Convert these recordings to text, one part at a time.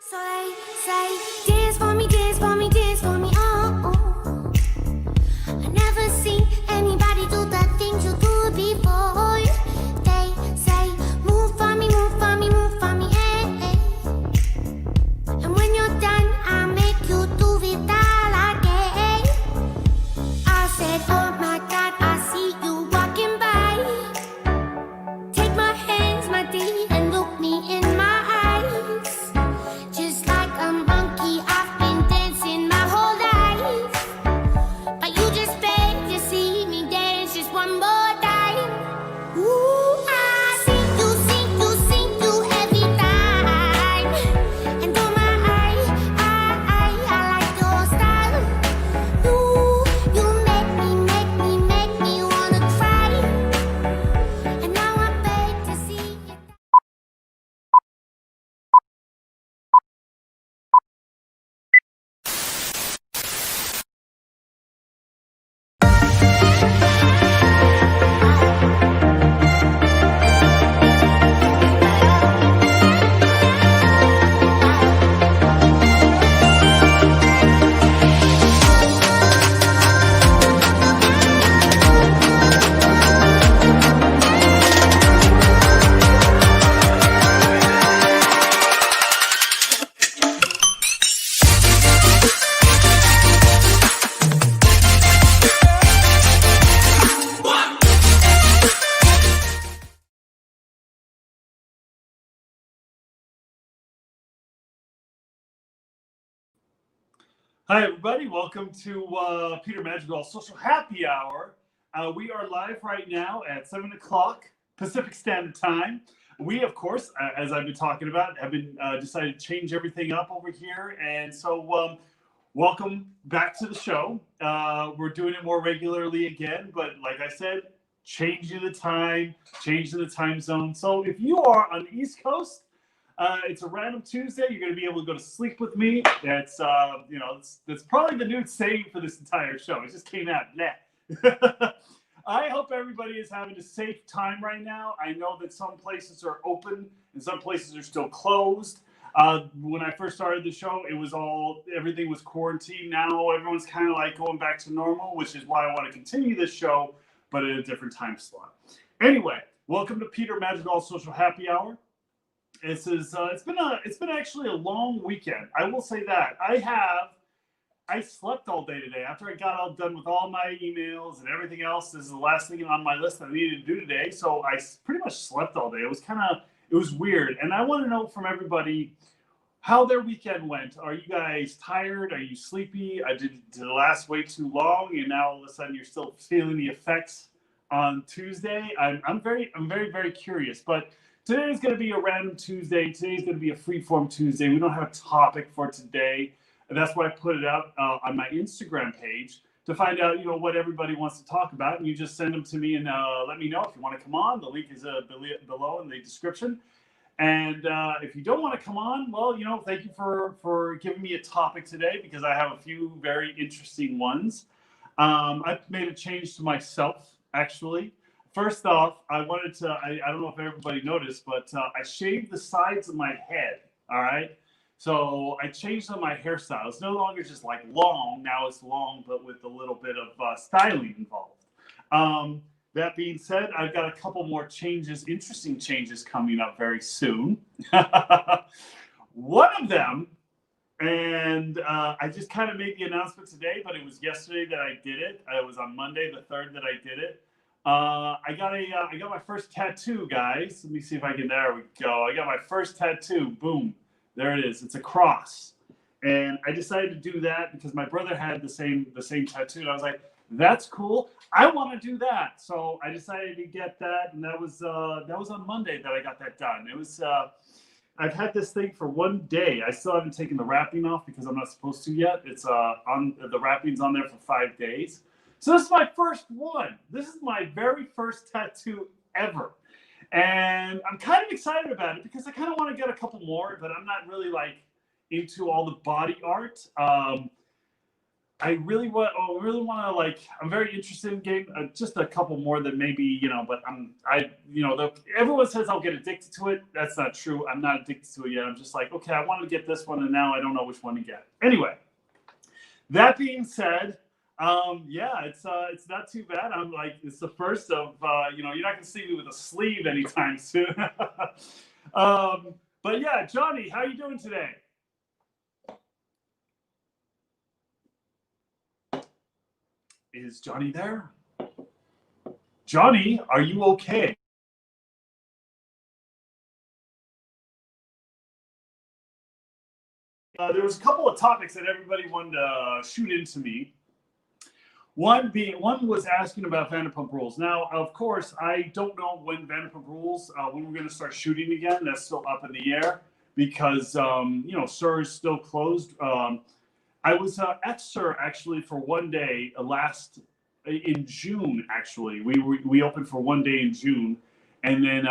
So they say, dance for me, dance for me, dance for me, oh, oh. I never seen anybody do the things you do before. They say, move for me, move for me, move for me, hey, hey. And when you're done, I'll make you do it all again. I said, oh my God, I see you walking by. Take my hands, my dear, and look me in my eyes. Just like a monkey, I've been dancing my whole life. But you just beg to see me dance just one more time. Ooh, I see you every time. And oh my, I like your style. You make me wanna cry. And now I beg to see you. Hi, everybody. Welcome to Peter Madrigal Social Happy Hour. We are live right now at 7 o'clock Pacific Standard Time. We, of course, as I've been talking about, have been decided to change everything up over here. And so welcome back to the show. We're doing it more regularly again. But like I said, changing the time zone. So if you are on the East Coast, it's a random Tuesday. You're going to be able to go to sleep with me. That's that's probably the new saying for this entire show. It just came out. I hope everybody is having a safe time right now. I know that some places are open and some places are still closed. When I first started the show, everything was quarantined. Now everyone's kind of like going back to normal, which is why I want to continue this show, but at a different time slot. Anyway, welcome to Peter Madrigal Social Happy Hour. It's been actually a long weekend. I will say that. I slept all day today. After I got all done with all my emails and everything else, this is the last thing on my list that I needed to do today. So I pretty much slept all day. It was weird. And I want to know from everybody how their weekend went. Are you guys tired? Are you sleepy? Did it last way too long? And now all of a sudden you're still feeling the effects on Tuesday? I'm very, very curious. But today is going to be a random Tuesday. Today is going to be a freeform Tuesday. We don't have a topic for today. And that's why I put it out on my Instagram page to find out, what everybody wants to talk about. And you just send them to me and let me know if you want to come on. The link is below in the description. And if you don't want to come on, well, thank you for giving me a topic today because I have a few very interesting ones. I've made a change to myself, actually. First off, I wanted to, I don't know if everybody noticed, but I shaved the sides of my head, all right? So I changed on my hairstyle. It's no longer just like long. Now it's long, but with a little bit of styling involved. That being said, I've got a couple more interesting changes coming up very soon. One of them, and I just kind of made the announcement today, but it was yesterday that I did it. It was on Monday, the 3rd, that I did it. I got my first tattoo, guys. Let me see if I can. There we go. I got my first tattoo. Boom, there it is. It's a cross, and I decided to do that because my brother had the same tattoo. And I was like, that's cool. I want to do that. So I decided to get that, and that was on Monday that I got that done. It was. I've had this thing for one day. I still haven't taken the wrapping off because I'm not supposed to yet. It's on the wrapping's on there for 5 days. So this is my first one. This is my very first tattoo ever. And I'm kind of excited about it because I kind of want to get a couple more, but I'm not really like into all the body art. I really want to like. I'm very interested in getting just a couple more that maybe but everyone says I'll get addicted to it. That's not true. I'm not addicted to it yet. I'm just like, okay, I wanted to get this one, and now I don't know which one to get. Anyway, that being said, yeah, it's not too bad. I'm like, it's the first of you're not gonna see me with a sleeve anytime soon. But yeah, Johnny, how you doing today? Is Johnny there? Johnny, are you okay? There was a couple of topics that everybody wanted to shoot into me. One was asking about Vanderpump Rules. Now, of course, I don't know when Vanderpump Rules, when we're going to start shooting again. That's still up in the air because SUR is still closed. I was at SUR actually for one day in June. Actually, we opened for one day in June, and then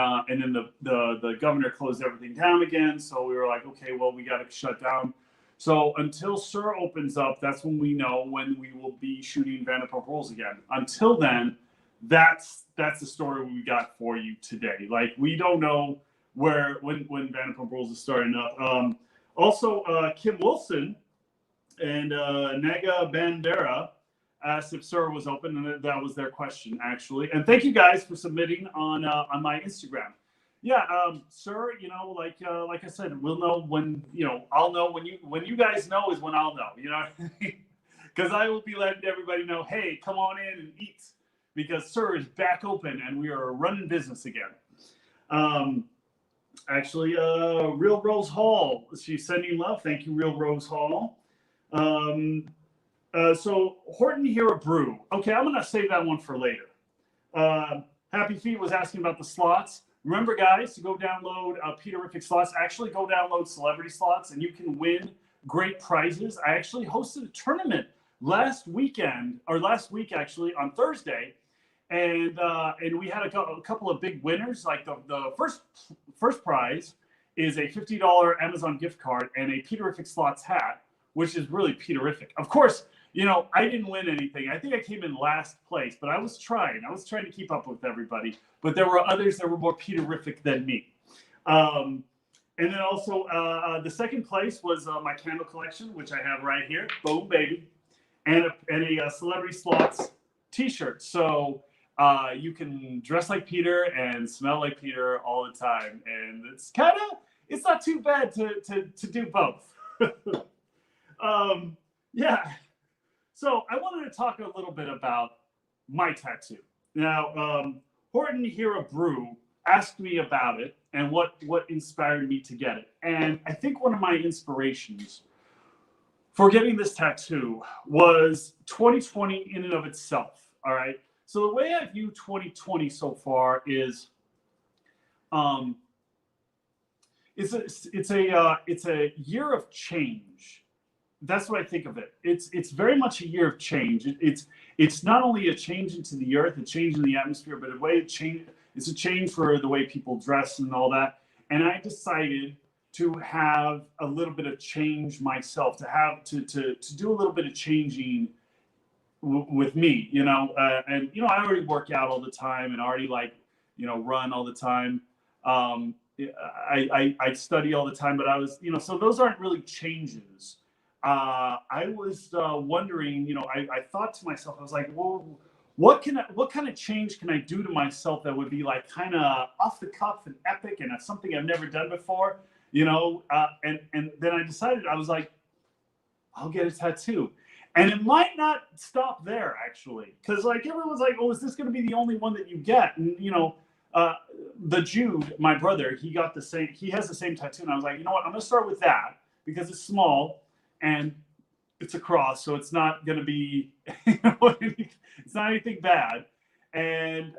the governor closed everything down again. So we were like, okay, well, we got to shut down. So until SUR opens up, that's when we know when we will be shooting Vanderpump Rules again. Until then, that's the story we got for you today. Like, we don't know when Vanderpump Rules is starting up. Also, Kim Wilson and Naga Bandera asked if SUR was open, and that was their question, actually. And thank you guys for submitting on my Instagram. Yeah, SUR, like I said, we'll know when, I'll know when you guys know is when I'll know, because I will be letting everybody know, hey, come on in and eat, because SUR is back open and we are running business again. Actually, Real Rose Hall, she's sending love. Thank you, Real Rose Hall. So Horton Hero Brew. Okay, I'm gonna save that one for later. Happy Feet was asking about the slots. Remember, guys, to go download Peterific Slots. Actually, go download Celebrity Slots, and you can win great prizes. I actually hosted a tournament last week actually on Thursday, and we had a couple of big winners. Like the first prize is a $50 Amazon gift card and a Peterific Slots hat, which is really Peterific. Of course, I didn't win anything. I think I came in last place, but I was trying to keep up with everybody. But there were others that were more Peterific than me. And then also the second place was my candle collection, which I have right here. Boom, baby. And a Celebrity Slots t-shirt. So you can dress like Peter and smell like Peter all the time. And it's not too bad to do both. Yeah. So I wanted to talk a little bit about my tattoo. Now, Horton Hero Brew asked me about it and what inspired me to get it. And I think one of my inspirations for getting this tattoo was 2020 in and of itself. All right. So the way I view 2020 so far is, it's a year of change. That's what I think of it. It's very much a year of change. It's not only a change into the earth, a change in the atmosphere, but it's a change for the way people dress and all that. And I decided to have a little bit of change myself, to do a little bit of changing with me, and I already work out all the time and already run all the time. I study all the time, but I was, so those aren't really changes. I was wondering, I thought to myself, I was like, well, what kind of change can I do to myself that would be like kind of off the cuff and epic and something I've never done before, and then I decided, I was like, I'll get a tattoo. And it might not stop there, actually, because everyone's like, oh, is this going to be the only one that you get? And the Jude, my brother, he has the same tattoo, and I was like, you know what, I'm going to start with that because it's small and it's a cross, so it's not going to be, it's not anything bad. And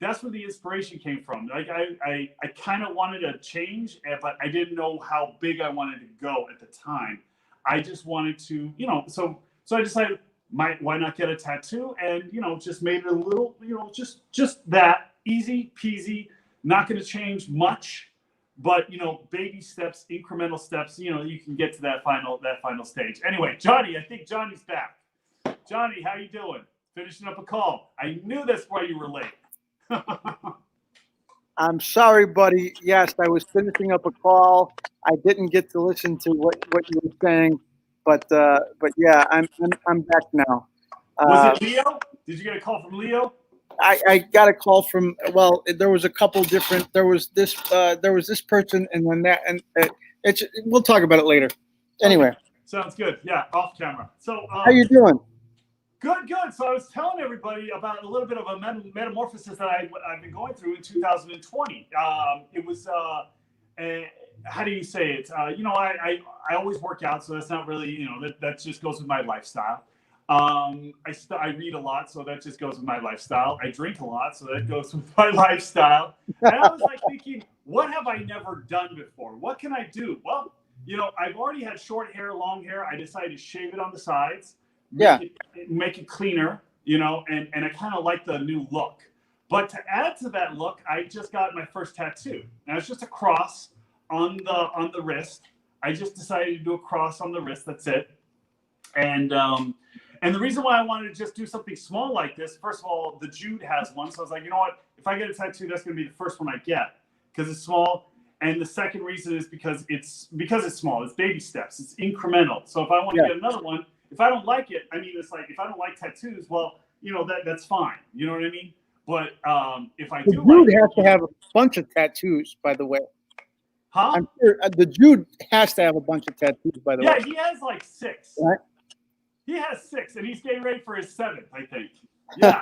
that's where the inspiration came from. Like I kind of wanted to change, but I didn't know how big I wanted to go at the time. I just wanted to, so I decided, why not get a tattoo? And, just made it a little, just that easy peasy, not going to change much, but, baby steps, incremental steps, you can get to that final stage. Anyway, Johnny, I think Johnny's back. Johnny, how you doing? Finishing up a call. I knew that's why you were late. I'm sorry, buddy. Yes, I was finishing up a call. I didn't get to listen to what you were saying, but yeah, I'm back now. Was it Leo? Did you get a call from Leo? I got a call from, well, there was a couple different. There was this person, and then that, and we'll talk about it later. Anyway, Okay. Sounds good. Yeah, off camera. So how you doing? Good. So I was telling everybody about a little bit of a metamorphosis that I've been going through in 2020. It was how do you say it? I always work out, so that's not really, that just goes with my lifestyle. I read a lot, so that just goes with my lifestyle. I drink a lot, so that goes with my lifestyle. And I was like thinking, what have I never done before? What can I do? Well, I've already had short hair, long hair. I decided to shave it on the sides, make it cleaner, and I kind of like the new look. But to add to that look, I just got my first tattoo. Now it's just a cross on the wrist. I just decided to do a cross on the wrist. That's it. And the reason why I wanted to just do something small like this, first of all, the Jude has one. So I was like, you know what? If I get a tattoo, that's going to be the first one I get because it's small. And the second reason is because it's small. It's baby steps. It's incremental. So if I want to get another one, if I don't like it, I mean, it's like if I don't like tattoos, well, that's fine. You know what I mean? But if I do, the Jude has to have a bunch of tattoos, by the way. Huh? I'm sure the Jude has to have a bunch of tattoos, by the way. Yeah, he has like 6. Right? He has 6, and he's getting ready for his 7th, I think. Yeah,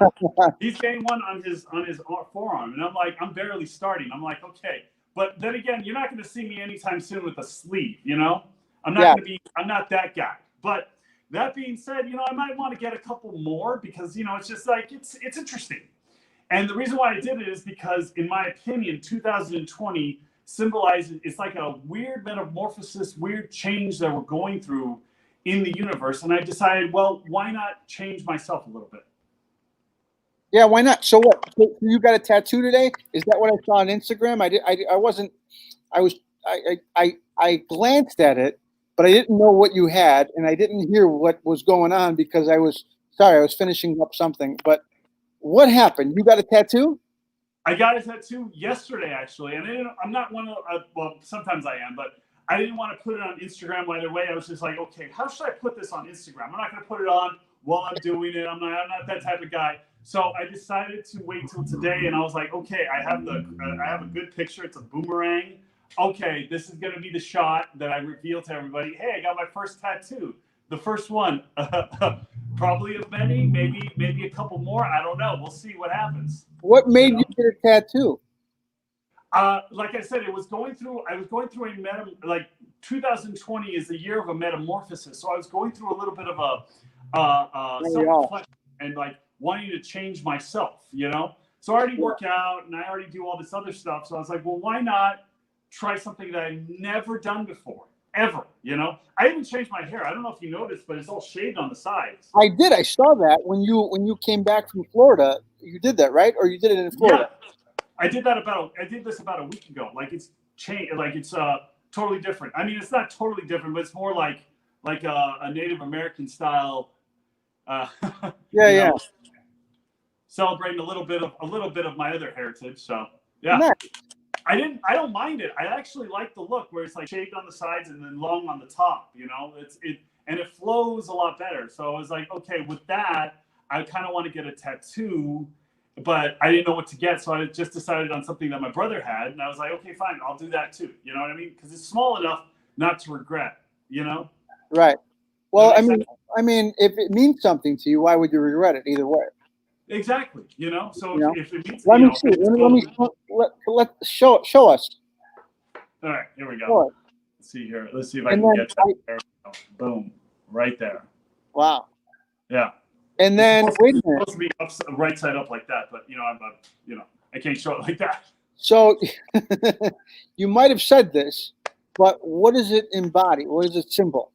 he's getting one on his forearm, and I'm barely starting. I'm like, okay, but then again, you're not going to see me anytime soon with a sleeve. I'm not that guy. But that being said, I might want to get a couple more because it's just like it's interesting. And the reason why I did it is because, in my opinion, 2020 symbolizes, it's like a weird metamorphosis, weird change that we're going through in the universe. And I decided, well, why not change myself a little bit? Yeah, why not? So what? So you got a tattoo today? Is that what I saw on Instagram? I glanced at it, but I didn't know what you had, and I didn't hear what was going on because I was finishing up something. But what happened? You got a tattoo? I got a tattoo yesterday, actually, and I'm not one of well, sometimes I am, but I didn't want to put it on Instagram right away. I was just like, okay, how should I put this on Instagram? I'm not going to put it on while I'm doing it. I'm not that type of guy. So I decided to wait till today, and I was like, okay, I have a good picture. It's a boomerang. Okay, this is going to be the shot that I reveal to everybody. Hey, I got my first tattoo. The first one, probably of many, maybe a couple more. I don't know. We'll see what happens. What made you get a tattoo? Like I said, I was going through a 2020 is the year of a metamorphosis. So I was going through a little bit of a self-reflection and like wanting to change myself, So I already work out and I already do all this other stuff. So I was like, well, why not try something that I've never done before, ever, I even changed my hair. I don't know if you noticed, but it's all shaved on the sides. I did. I saw that when you came back from Florida. You did that, right? Or you did it in Florida? Yeah. I did this about a week ago. Like it's changed. Like it's totally different. I mean, it's not totally different, but it's more like a Native American style. Celebrating a little bit of my other heritage. So yeah, nice. I don't mind it. I actually like the look where it's like shaved on the sides and then long on the top. And it flows a lot better. So I was like, okay, with that, I kind of want to get a tattoo. But I didn't know what to get, so I just decided on something that my brother had, and I was like, okay, fine, I'll do that too. You know what I mean? Because it's small enough not to regret. Right. Well, I mean, if it means something to you, why would you regret it either way? Exactly. So if it means, let me see. Let show us. All right, here we go. Let's see here. Let's see if I can get that. There we go. Boom, right there. Wow. Yeah. And then wait a minute. It's supposed to be right side up like that, but I can't show it like that. So you might have said this, but what does it embody? What is it symbol?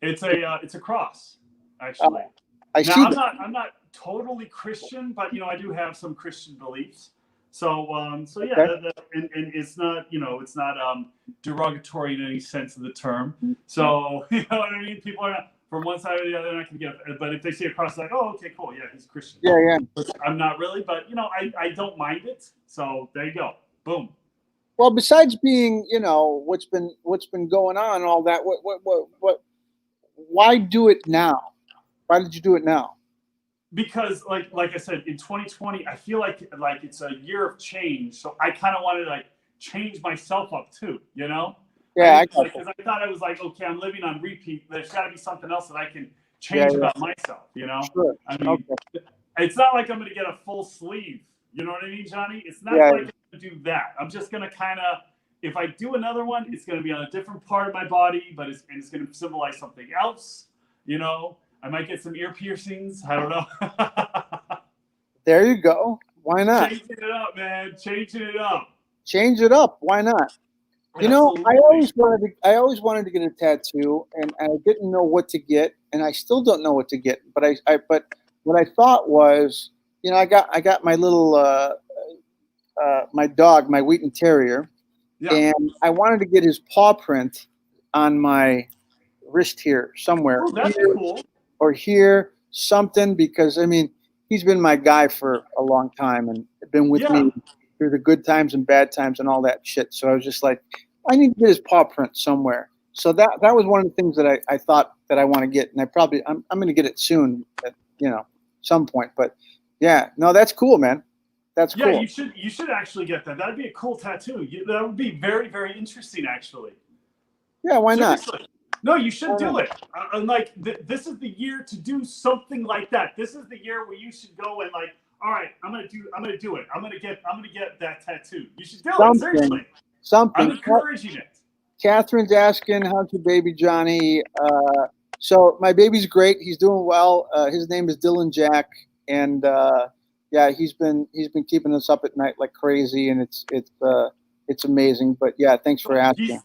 It's a cross, actually. I see. I'm not totally Christian, but I do have some Christian beliefs. So yeah, okay. And it's not derogatory in any sense of the term. So you know what I mean. People are not. from one side or the other, and I can get it. But if they see a cross, like, oh, okay, cool, yeah, he's Christian. Yeah, yeah. But I'm not really, but I don't mind it. So there you go, boom. Well, besides being, what's been going on, and all that. What? Why do it now? Why did you do it now? Because like I said, in 2020, I feel like it's a year of change. So I kind of wanted to change myself up too, Yeah, because I thought I was okay, I'm living on repeat. There's got to be something else that I can change about myself, Sure. I mean, it's not like I'm going to get a full sleeve. You know what I mean, Johnny? It's not Yeah. like I'm going to do that. I'm just going to kind of, if I do another one, it's going to be on a different part of my body, but it's going to symbolize something else. I might get some ear piercings. I don't know. There you go. Why not? Changing it up, man. Changing it up. Change it up. Why not? Absolutely. I always wanted to get a tattoo, and I didn't know what to get, and I still don't know what to get. But but what I thought was, I got my little my dog, my Wheaton Terrier, and I wanted to get his paw print on my wrist here somewhere. Oh, that's cool. Or here, something, because he's been my guy for a long time and been with me through the good times and bad times and all that shit. So I was just like, I need to get his paw print somewhere. So that was one of the things that I thought that I want to get, and I'm going to get it soon at some point. But yeah, no, that's cool, man. That's cool. Yeah, you should actually get that. That'd be a cool tattoo. That would be very, very interesting, actually. Yeah, why Seriously. not? No, you should do it. This is the year to do something like that. This is the year where you should go and all right, I'm gonna do it. I'm gonna get that tattoo. You should do it. Seriously. Something. I'm encouraging it. Catherine's asking, how's your baby, Johnny? So my baby's great. He's doing well. His name is Dylan Jack, and yeah, he's been keeping us up at night like crazy, and it's amazing. But yeah, thanks for asking.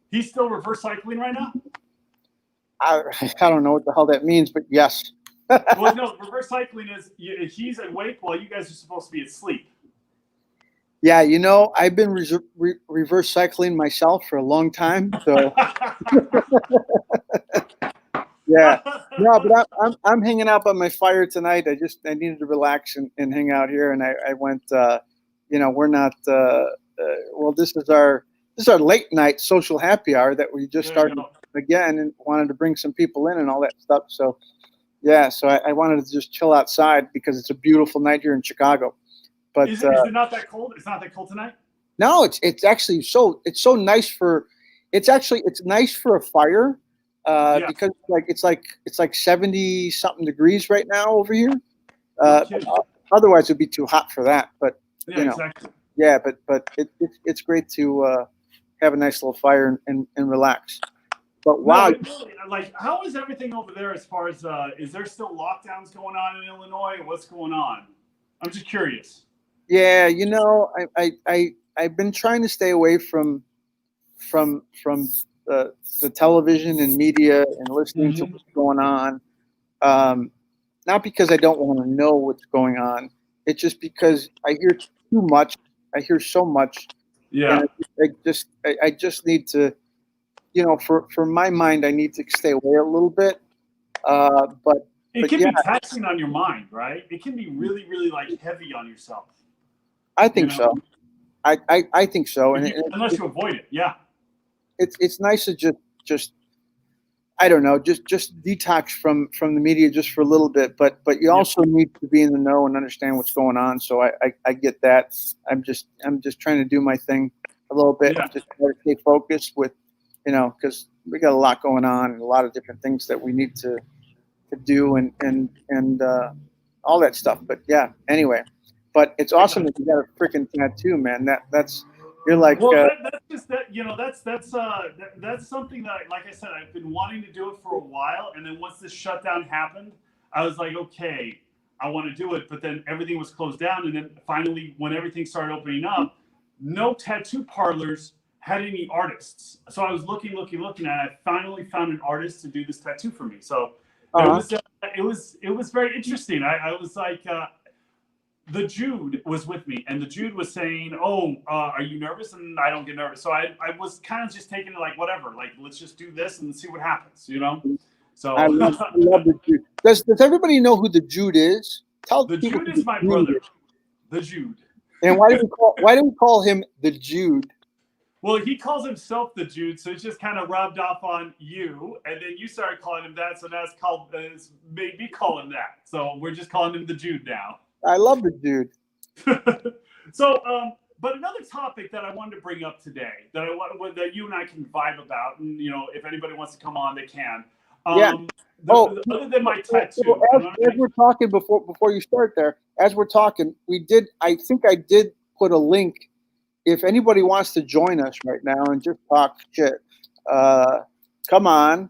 He's still reverse cycling right now? I don't know what the hell that means, but yes. Well, no, reverse cycling is he's awake while you guys are supposed to be asleep. Yeah, I've been reverse cycling myself for a long time, so yeah. No, but I'm hanging out by my fire tonight. I needed to relax and hang out here, and I went. We're not. Well, this is our late night social happy hour that we just started again, and wanted to bring some people in and all that stuff. So yeah, so I wanted to just chill outside because it's a beautiful night here in Chicago. But is it not that cold? It's not that cold tonight? No, it's actually so nice for it's nice for a fire because it's like 70 something degrees right now over here. Otherwise it'd be too hot for that. But exactly. Yeah, but it's great to have a nice little fire and relax. But wow, how is everything over there as far as is there still lockdowns going on in Illinois? What's going on? I'm just curious. Yeah, I've been trying to stay away from the television and media and listening to what's going on. Not because I don't want to know what's going on. It's just because I hear too much. I hear so much. Yeah. And I just need to, for my mind, I need to stay away a little bit. But it can be taxing on your mind, right? It can be really, really heavy on yourself. I think so. I think so. Unless you avoid it, yeah. It's nice to just I don't know, just detox from the media just for a little bit. But you also need to be in the know and understand what's going on. So I get that. I'm just trying to do my thing a little bit. Yeah. Just try to stay focused with, because we got a lot going on and a lot of different things that we need to do and all that stuff. But yeah, anyway. But it's awesome that you got a freaking tattoo, man. That's you're like. Well, that's just that. That's something that, like I said, I've been wanting to do it for a while, and then once this shutdown happened, I was like, okay, I want to do it. But then everything was closed down, and then finally, when everything started opening up, no tattoo parlors had any artists. So I was looking, and I finally found an artist to do this tattoo for me. So it was very interesting. I was like. The Jude was with me, and the Jude was saying, "Oh, are you nervous?" And I don't get nervous, so I was kind of just taking it like whatever, like let's just do this and see what happens, So I love the Jude. Does everybody know who the Jude is? Tell the people Jude who is my Jude brother. is. The Jude. And why do we call him the Jude? Well, he calls himself the Jude, so it's just kind of rubbed off on you, and then you started calling him that, so now it's made me call him that. So we're just calling him the Jude now. I love the Jude. So, but another topic that I wanted to bring up today that that you and I can vibe about, and if anybody wants to come on, they can. Yeah. Other than my tattoo, as we're talking before you start there, as we're talking, I think I did put a link. If anybody wants to join us right now and just talk shit, come on.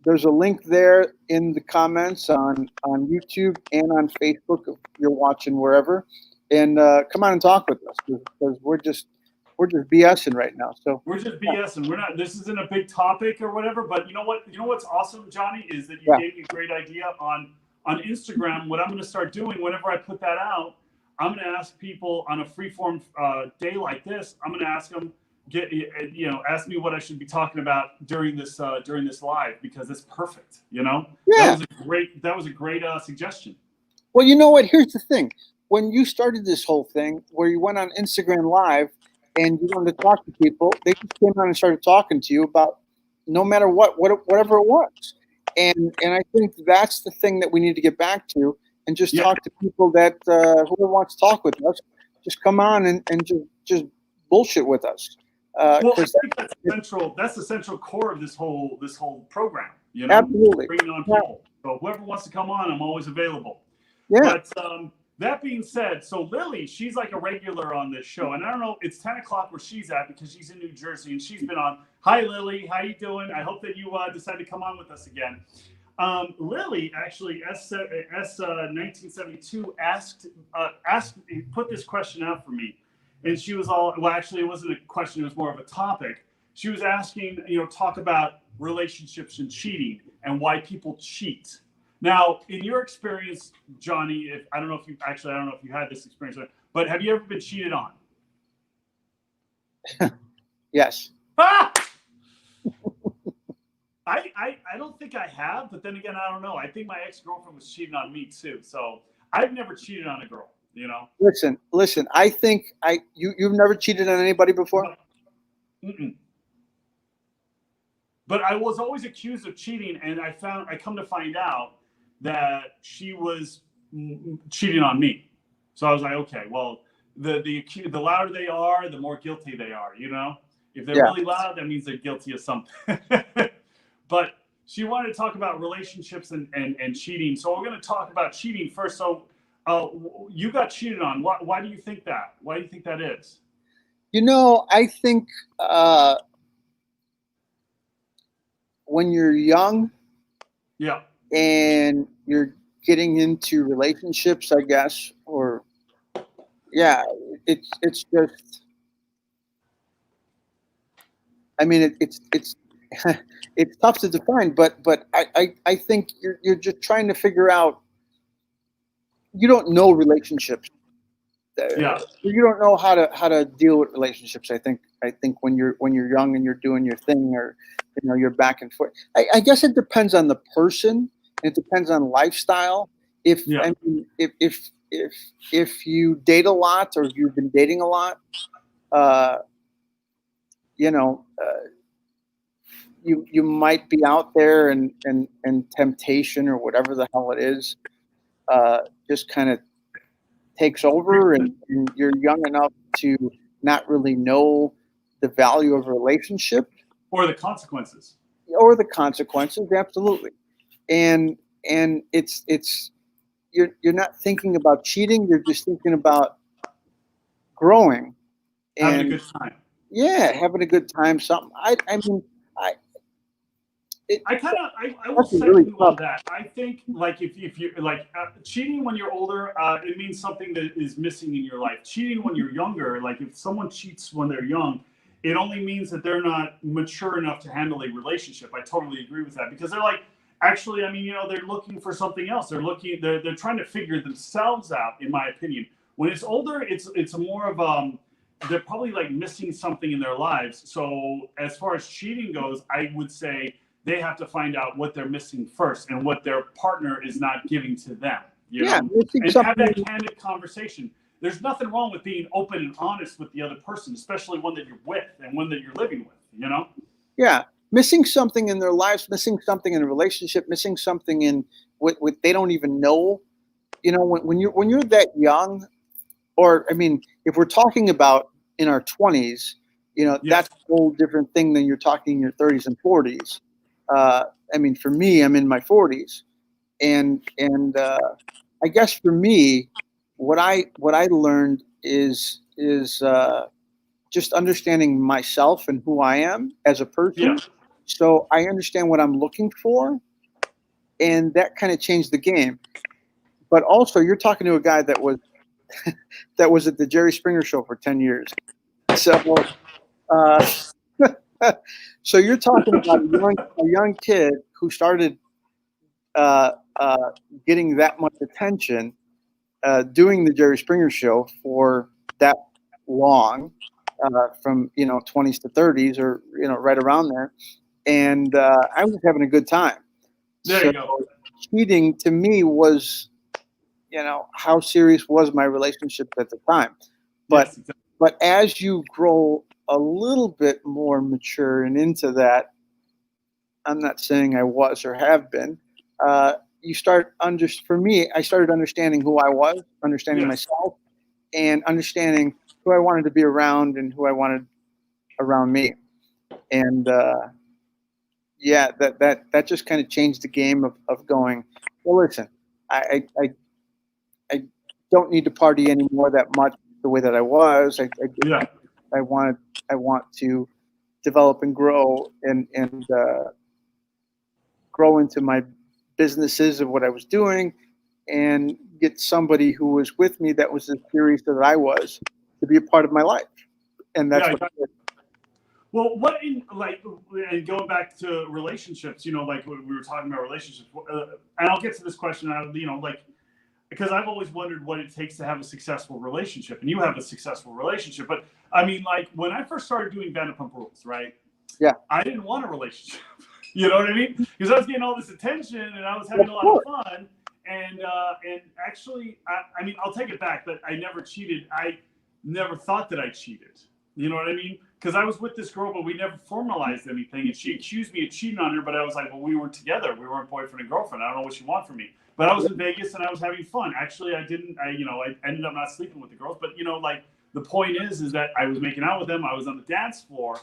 There's a link there in the comments on YouTube and on Facebook if you're watching wherever. And come on and talk with us because we're just BSing right now. So we're just BSing. We're not. This isn't a big topic or whatever. But you know what? You know what's awesome, Johnny, is that you gave me a great idea on Instagram. What I'm going to start doing whenever I put that out, I'm going to ask people on a freeform day like this. I'm going to ask them ask me what I should be talking about during this live because it's perfect. Yeah. That was a great suggestion. Well, you know what? Here's the thing. When you started this whole thing, where you went on Instagram Live and you wanted to talk to people, they just came on and started talking to you about no matter whatever it was. And I think that's the thing that we need to get back to. And just talk to people that whoever wants to talk with us, just come on and just bullshit with us. Well, I think that's the central core of this whole program. Absolutely, bringing on people. So whoever wants to come on, I'm always available. Yeah. But that being said, so Lily, she's like a regular on this show, and I don't know, it's 10 o'clock where she's at because she's in New Jersey and she's been on. Hi, Lily, how you doing? I hope that you decide to come on with us again. Lily actually, S1972 put this question out for me, and she was actually it wasn't a question, it was more of a topic. She was asking, talk about relationships and cheating and why people cheat. Now, in your experience, Johnny, I don't know if you had this experience, but have you ever been cheated on? Yes. Ah! I don't think I have, but then again, I don't know. I think my ex-girlfriend was cheating on me too. So I've never cheated on a girl, Listen, I think you've never cheated on anybody before? Mm-mm. But I was always accused of cheating, and I come to find out that she was cheating on me. So I was like, okay, well, the louder they are, the more guilty they are, If they're really loud, that means they're guilty of something. But she wanted to talk about relationships and cheating. So we're going to talk about cheating first. So you got cheated on. Why do you think that? Why do you think that is? I think when you're young and you're getting into relationships, I guess, or it's just, I mean, it's it's tough to define, but I think you're just trying to figure out. You don't know relationships. You don't know how to deal with relationships. I think when you're young and you're doing your thing, or you're back and forth. I guess it depends on the person. It depends on lifestyle. If you date a lot, or you've been dating a lot, you might be out there and temptation or whatever the hell it is just kind of takes over, and you're young enough to not really know the value of a relationship or the consequences. Absolutely. And it's you're not thinking about cheating, you're just thinking about growing and having a good time. Having a good time. Something I will second you on that. I think if you're cheating when you're older, it means something that is missing in your life. Cheating when you're younger, like if someone cheats when they're young, it only means that they're not mature enough to handle a relationship. I totally agree with that, because they're they're looking for something else. They're trying to figure themselves out, in my opinion. When it's older, it's more of they're probably missing something in their lives. So as far as cheating goes, I would say they have to find out what they're missing first and what their partner is not giving to them. You know, and have that candid conversation. There's nothing wrong with being open and honest with the other person, especially one that you're with and one that you're living with, you know? Yeah. Missing something in their lives, missing something in a relationship, missing something in what they don't even know. You know, when you're that young, or I mean, if we're talking about in our 20s, you know, that's a whole different thing than you're talking in your 30s and 40s. I mean, for me, I'm in my 40s, and I guess for me, what I learned is just understanding myself and who I am as a person. Yeah. So I understand what I'm looking for, and that kind of changed the game. But also, you're talking to a guy that was that was at the Jerry Springer show for 10 years. So, so you're talking about a young kid who started getting that much attention doing the Jerry Springer show for that long, from 20s to 30s, or right around there, and I was having a good time. There you go. Cheating to me was, how serious was my relationship at the time, but Yes, exactly. but as you grow a little bit more mature and into that, I'm not saying I was or have been. You start for me, I started understanding who I was, understanding myself, and understanding who I wanted to be around and who I wanted around me. And that just kind of changed the game of going, well, listen, I don't need to party anymore that much the way that I was. I want to develop and grow and grow into my businesses of what I was doing, and get somebody who was with me that was as serious as I was to be a part of my life. And that's what I did. Well, and going back to relationships, like we were talking about relationships, and I'll get to this question, because I've always wondered what it takes to have a successful relationship, and you have a successful relationship. But I mean, like when I first started doing Vanderpump Rules, right? Yeah. I didn't want a relationship. You know what I mean? Because I was getting all this attention and I was having a lot of fun. And actually, I mean, I'll take it back, but I never cheated. I never thought that I cheated. You know what I mean? Because I was with this girl, but we never formalized anything. And she accused me of cheating on her, but I was like, well, we weren't together. We weren't boyfriend and girlfriend. I don't know what you want from me. But I was in Vegas and I was having fun. Actually, I ended up not sleeping with the girls. But, the point is that I was making out with them. I was on the dance floor.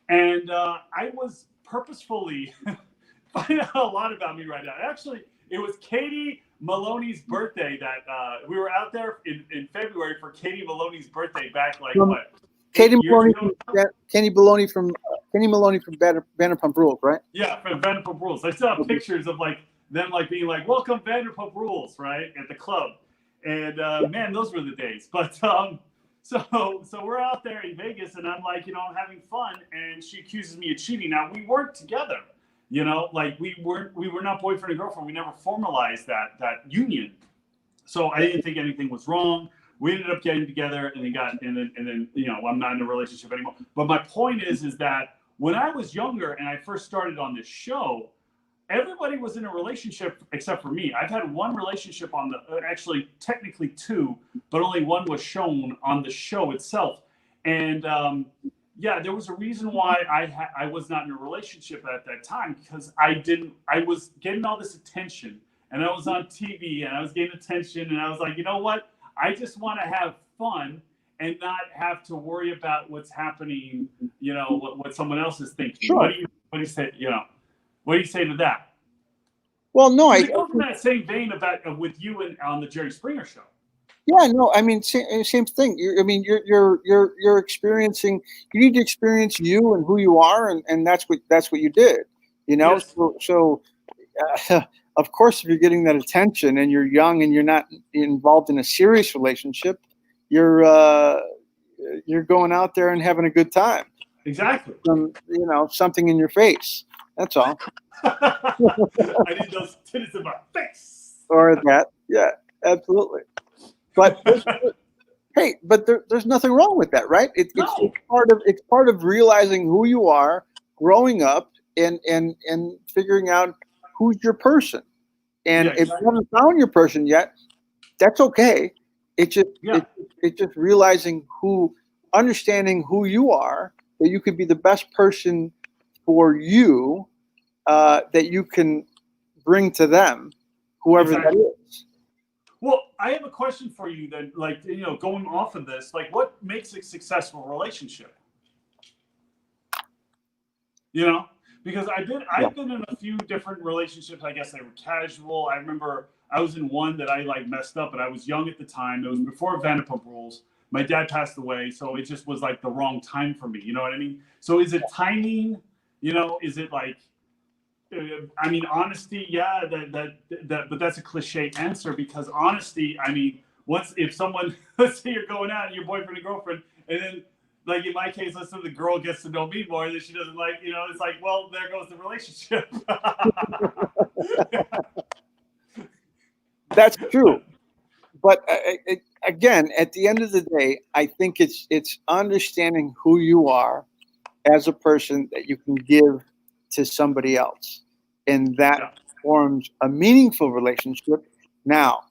And I was purposefully finding out a lot about me right now. Actually, it was Katie Maloney's birthday that we were out there in February for Katie Maloney's birthday back what? Katie Maloney from Vanderpump Rules, right? Yeah, from Vanderpump Rules. I still have pictures of them being like, "Welcome Vanderpump Rules," right, at the club. And man, those were the days. But so we're out there in Vegas, and I'm I'm having fun, and she accuses me of cheating. Now we weren't together, we were not boyfriend and girlfriend. We never formalized that union. So I didn't think anything was wrong. We ended up getting together, and then I'm not in a relationship anymore. But my point is that when I was younger and I first started on this show, everybody was in a relationship except for me. I've had one relationship actually technically two, but only one was shown on the show itself. And there was a reason why I was not in a relationship at that time, because I was getting all this attention, and I was on TV and I was getting attention, and I was like, you know what? I just want to have fun and not have to worry about what's happening, what someone else is thinking. Sure. What do you say? What do you say to that? Well, no, I go from that same vein about with you and on the Jerry Springer show. Yeah, no, I mean, same thing. You're experiencing. You need to experience you and who you are, and that's what you did. Yes. So of course, if you're getting that attention and you're young and you're not involved in a serious relationship, you're going out there and having a good time. Exactly. Something in your face. That's all. I need those titties in my face. Or that. Yeah, absolutely. But hey, but there's nothing wrong with that, right? It's part of realizing who you are, growing up, and figuring out who's your person. And Yeah, if you haven't found your person yet, that's okay. It's just it's just realizing understanding who you are, that you could be the best person for you, that you can bring to them, whoever that is. Well, I have a question for you then, like, going off of this, like, what makes a successful relationship? Because I've been in a few different relationships. I guess they were casual. I remember I was in one that I like messed up, but I was young at the time. It was before Vanderpump Rules. My dad passed away, so it just was like the wrong time for me. You know what I mean? So is it timing? Is it like, I mean, honesty? Yeah, but that's a cliche answer, because honesty, I mean, if someone, let's say you're going out and your boyfriend and girlfriend, and then, like in my case, let's say the girl gets to know me more than she doesn't like, it's like, well, there goes the relationship. That's true. But again, at the end of the day, I think it's understanding who you are as a person that you can give to somebody else, and that forms a meaningful relationship. Now,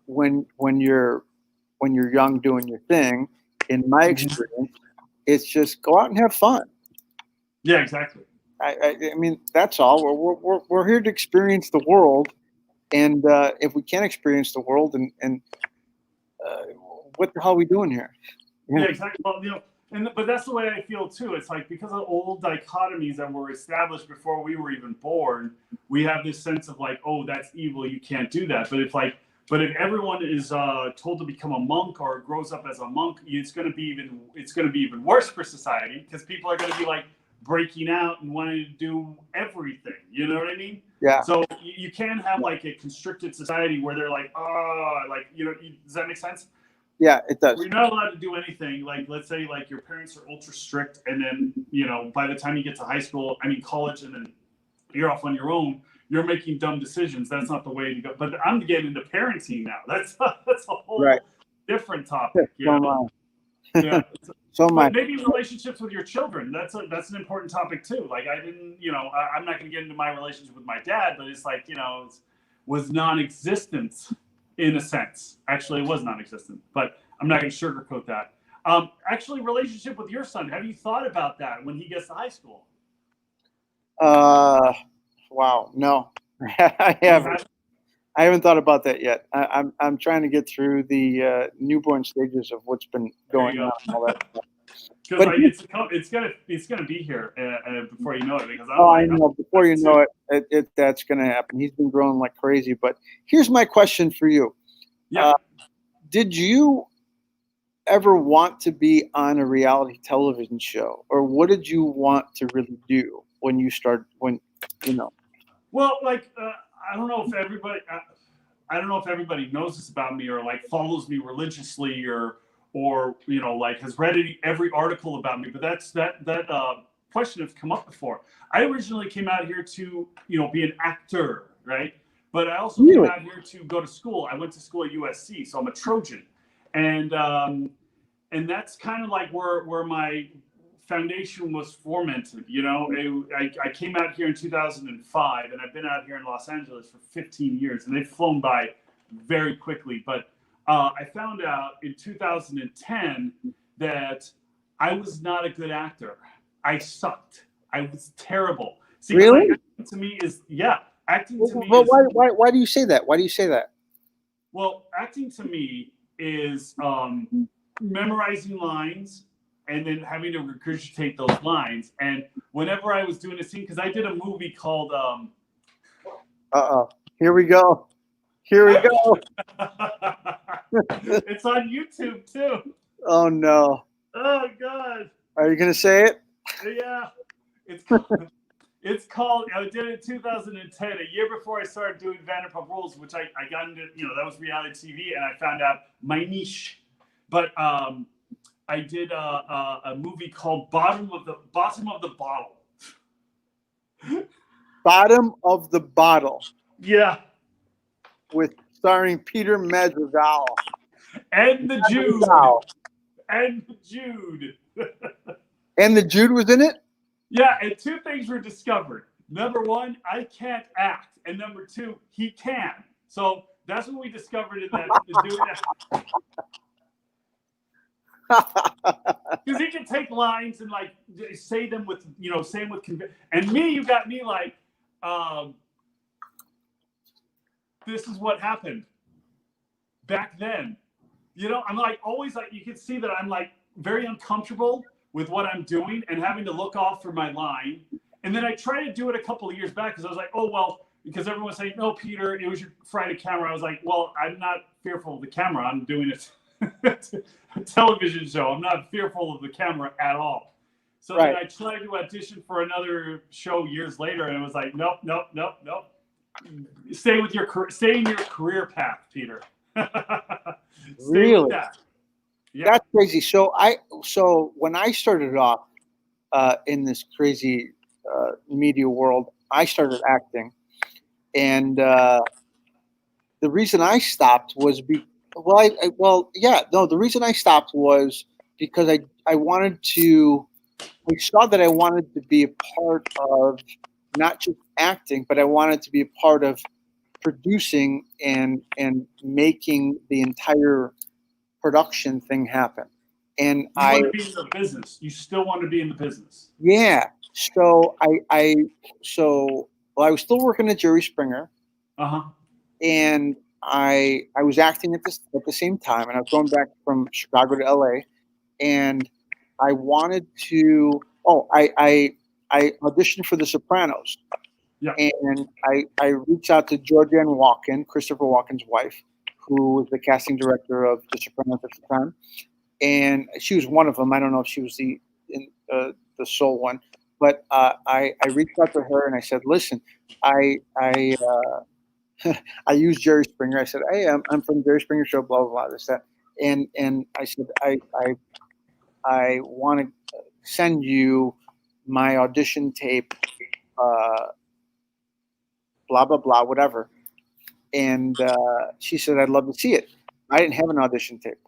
when you're young doing your thing, in my experience, it's just go out and have fun. Yeah, exactly. I mean, that's all. We're here to experience the world, and if we can't experience the world, and what the hell are we doing here? Yeah, exactly. Well, but that's the way I feel too. It's like, because of old dichotomies that were established before we were even born, we have this sense of like, oh, that's evil, you can't do that. But if everyone is told to become a monk or grows up as a monk, it's going to be even worse for society, because people are going to be like breaking out and wanting to do everything. You know what I mean? Yeah. So you can't have like a constricted society where they're like, does that make sense? Yeah, it does. You're not allowed to do anything. Like, let's say like your parents are ultra strict, and then, by the time you get to college, and then you're off on your own, you're making dumb decisions. That's not the way to go. But I'm getting into parenting now. That's a whole different topic. Yeah. So maybe relationships with your children. That's an important topic too. Like, I didn't, I'm not going to get into my relationship with my dad, but it's like, it was non-existent in a sense. Actually, it was non-existent, but I'm not going to sugarcoat that. Actually, relationship with your son. Have you thought about that when he gets to high school? Wow, no, I haven't. I haven't thought about that yet. I'm trying to get through the newborn stages of what's been going on. And all that stuff. Because it's gonna be here before you know it. Because I know before you know it, that's gonna happen. He's been growing like crazy. But here's my question for you. Yeah. Did you ever want to be on a reality television show, or what did you want to really do when you started? Well, like I don't know if everybody knows this about me, or like follows me religiously, or like has read every article about me. But that question has come up before. I originally came out here to be an actor, right? But I also came out here to go to school. I went to school at USC, so I'm a Trojan, and that's kind of like where my foundation was fomented. I came out here in 2005, and I've been out here in Los Angeles for 15 years, and they've flown by very quickly. But I found out in 2010 that I was not a good actor. I sucked. I was terrible. See, really? Acting to me is acting to me. Well, why do you say that? Why do you say that? Well, acting to me is memorizing lines and then having to regurgitate those lines. And whenever I was doing a scene, because I did a movie called Here we go. It's on YouTube too. Oh no. Oh God. Are you gonna say it? Yeah. It's called, I did it in 2010, a year before I started doing Vanderpump Rules, which I got into, that was reality TV, and I found out my niche. But I did a movie called Bottom of the Bottle. Bottom of the Bottle. Yeah. With starring Peter Madrigal. And the Jude. And the Jude. And the Jude was in it? Yeah, and two things were discovered. number one, I can't act, and number two, he can. So that's what we discovered in that doing that. Because he can take lines and like say them with, you know, same with and me, you got me like, this is what happened back then. You know, I'm like always like, you can see that I'm like very uncomfortable with what I'm doing and having to look off for my line. And then I tried to do it a couple of years back because I was like, oh, well, because everyone was saying, no, Peter, it was your Friday camera. I was like, well, I'm not fearful of the camera. I'm doing it. A television show. I'm not fearful of the camera at all. So then I tried to audition for another show years later, and it was like, nope. Stay in your career path, Peter. Really? With that. Yeah. That's crazy. So when I started off in this crazy media world, I started acting, and the reason I stopped was the reason I stopped was because I wanted to. I saw that I wanted to be a part of not just acting, but I wanted to be a part of producing and making the entire production thing happen. And you want to be in the business. You still want to be in the business. Yeah. So I was still working at Jerry Springer. And I was acting at the same time, and I was going back from Chicago to LA, and I wanted to. I auditioned for The Sopranos. Yeah. And I reached out to Georgianne Walken, Christopher Walken's wife, who was the casting director of The Sopranos at the time, and she was one of them. I don't know if she was the sole one, but I reached out to her and I said, "Listen, I used Jerry Springer. I said, hey, I'm from Jerry Springer Show, blah blah blah, this that, and I said I want to send you my audition tape, blah blah blah, whatever." And she said, "I'd love to see it." I didn't have an audition tape,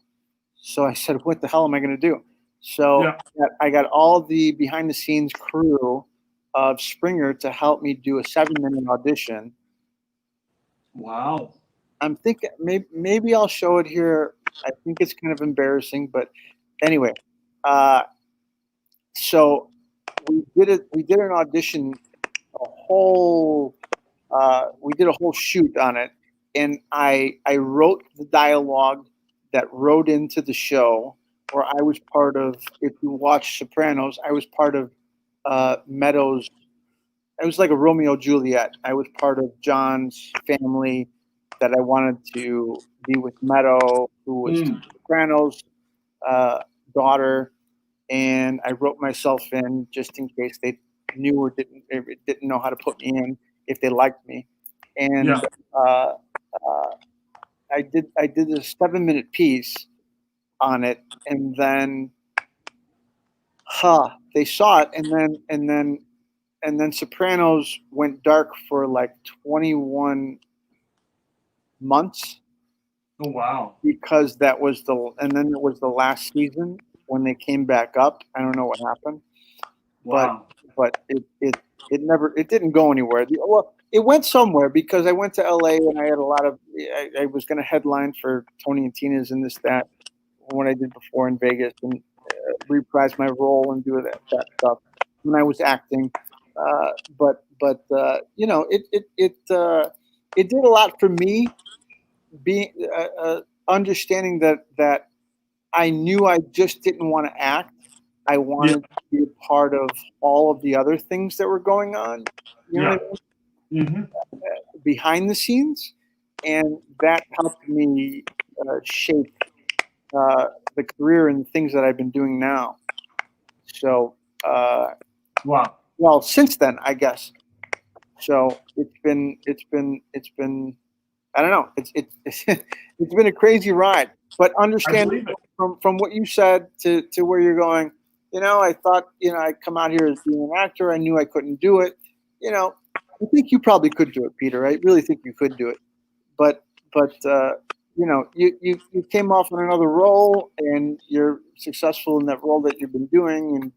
so I said, "What the hell am I going to do?" So I got all the behind the scenes crew of Springer to help me do a 7-minute audition. Wow. I'm thinking maybe I'll show it here. I think it's kind of embarrassing, but anyway. So we did it. We did an audition, we did a whole shoot on it, and I wrote the dialogue that wrote into the show. Where I was part of. If you watch Sopranos, I was part of Meadows. It was like a Romeo and Juliet. I was part of John's family that I wanted to be with Meadow, who was Sopranos' daughter, and I wrote myself in just in case they knew or didn't know how to put me in if they liked me. And I did a 7-minute piece on it, and then they saw it, and then Sopranos went dark for like 21 months. Oh wow. Because then it was the last season when they came back up. I don't know what happened. Wow. But it didn't go anywhere. Well, it went somewhere because I went to LA and I had a lot of I was going to headline for Tony and Tina's and this that what I did before in Vegas and reprise my role and do that stuff when I was acting. But you know, it did a lot for me, being understanding that I knew I just didn't want to act. I wanted to be a part of all of the other things that were going on. You know what I mean? Behind the scenes, and that helped me shape the career and things that I've been doing now. So, wow. Well, since then, I guess. So it's been I don't know. It's been a crazy ride. But understand from what you said to where you're going. You know, I thought, you know, I'd come out here as being an actor. I knew I couldn't do it. You know, I think you probably could do it, Peter. I really think you could do it. But you know, you came off on another role, and you're successful in that role that you've been doing, and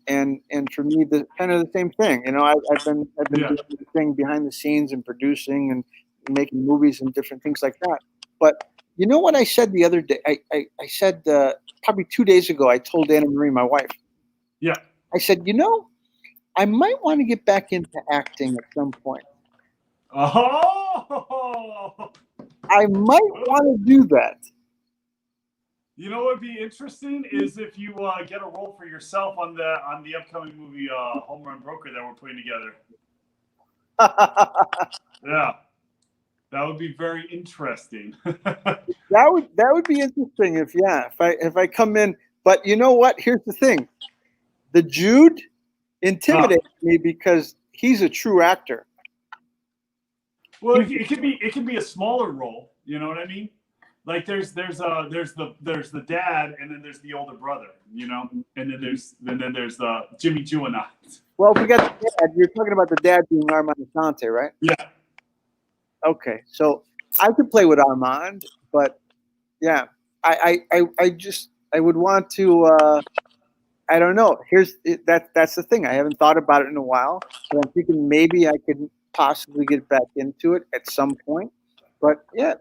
and for me, the kind of the same thing. You know, I've been Yeah. doing the thing behind the scenes and producing and making movies and different things like that. But you know what I said the other day? I said probably 2 days ago. I told Anna Marie, my wife. Yeah. I said, you know, I might want to get back into acting at some point. Oh. I might want to do that. You know what would be interesting is if you get a role for yourself on the upcoming movie Home Run Broker that we're putting together. Yeah, that would be very interesting. That would be interesting if I come in. But you know what? Here's the thing: the Jude intimidates me because he's a true actor. Well, it could be a smaller role. You know what I mean? Like there's the dad, and then there's the older brother. You know, and then there's the Jimmy Juvenile. Well, if we got the dad, you're talking about the dad being Armand Assante, right? Yeah. Okay, so I could play with Armand, but yeah, I would want to. I don't know. That's the thing. I haven't thought about it in a while, but I'm thinking maybe I could possibly get back into it at some point. But yeah,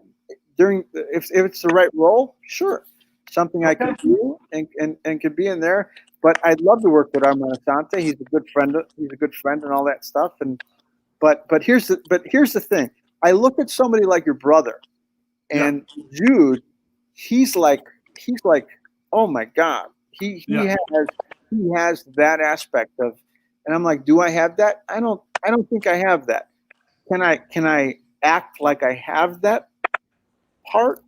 if it's the right role, sure, something I could do and could be in there. But I'd love to work with Armand Assante. He's a good friend. He's a good friend and all that stuff. But here's the thing. I look at somebody like your brother, and Jude. He's like, oh my God. He has that aspect of, and I'm like, do I have that? I don't think I have that. Can I act like I have that part?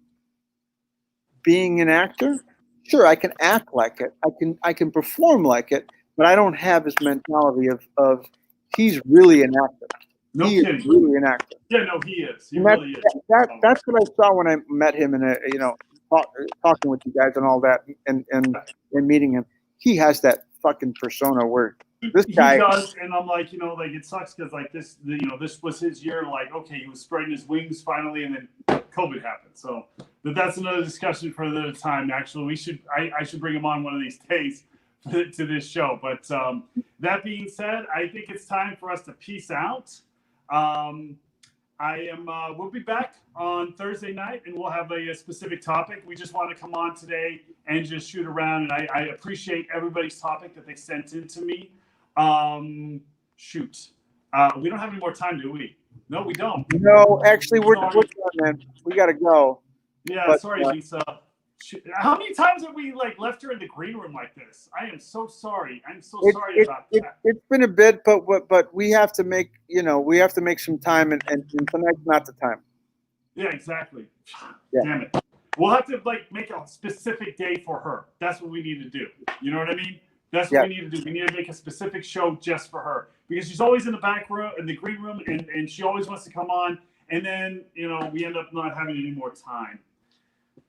Being an actor, sure, I can act like it. I can perform like it, but I don't have his mentality of he's really an actor. No he kidding. is really an actor. Yeah, no, he is. He And really is. That's what I saw when I met him in talking with you guys and all that and meeting him. He has that fucking persona where this guy. He does, and I'm like, like it sucks because like this was his year. Like, okay, he was spreading his wings finally, and then COVID happened. So, but that's another discussion for another time. Actually, I should bring him on one of these days to this show. But that being said, I think it's time for us to peace out. We'll be back on Thursday night, and we'll have a specific topic. We just want to come on today and just shoot around, and I appreciate everybody's topic that they sent in to me. We don't have any more time, do we? No, we don't. No, actually, we're done, man. We got to go. Yeah, but, sorry, Lisa. How many times have we left her in the green room like this? I am so sorry. I'm so sorry about that. It's been a bit, but we have to make some time, and tonight's not the time. Yeah, exactly. Yeah. Damn it. We'll have to make a specific day for her. That's what we need to do. You know what I mean? That's what we need to do. We need to make a specific show just for her because she's always in the back room, in the green room, and she always wants to come on. And then we end up not having any more time.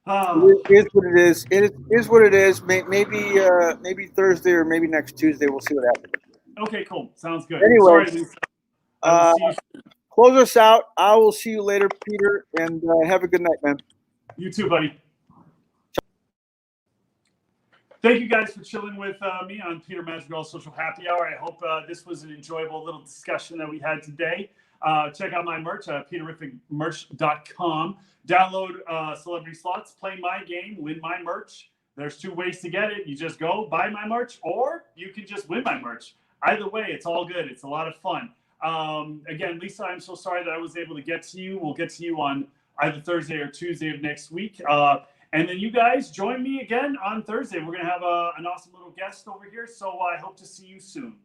It is what it is. It is what it is. Maybe Thursday or maybe next Tuesday. We'll see what happens. Okay, cool. Sounds good. Anyway, sorry, Lisa. Close us out. I will see you later, Peter, and have a good night, man. You too, buddy. Thank you guys for chilling with me on Peter Madrigal Social Happy Hour. I hope this was an enjoyable little discussion that we had today. Check out my merch, peterificmerch.com. Download Celebrity Slots, play my game, win my merch. There's 2 ways to get it. You just go buy my merch, or you can just win my merch. Either way, it's all good. It's a lot of fun. Again, Lisa, I'm so sorry that I was able to get to you. We'll get to you on either Thursday or Tuesday of next week. And then you guys join me again on Thursday. We're going to have an awesome little guest over here. So I hope to see you soon.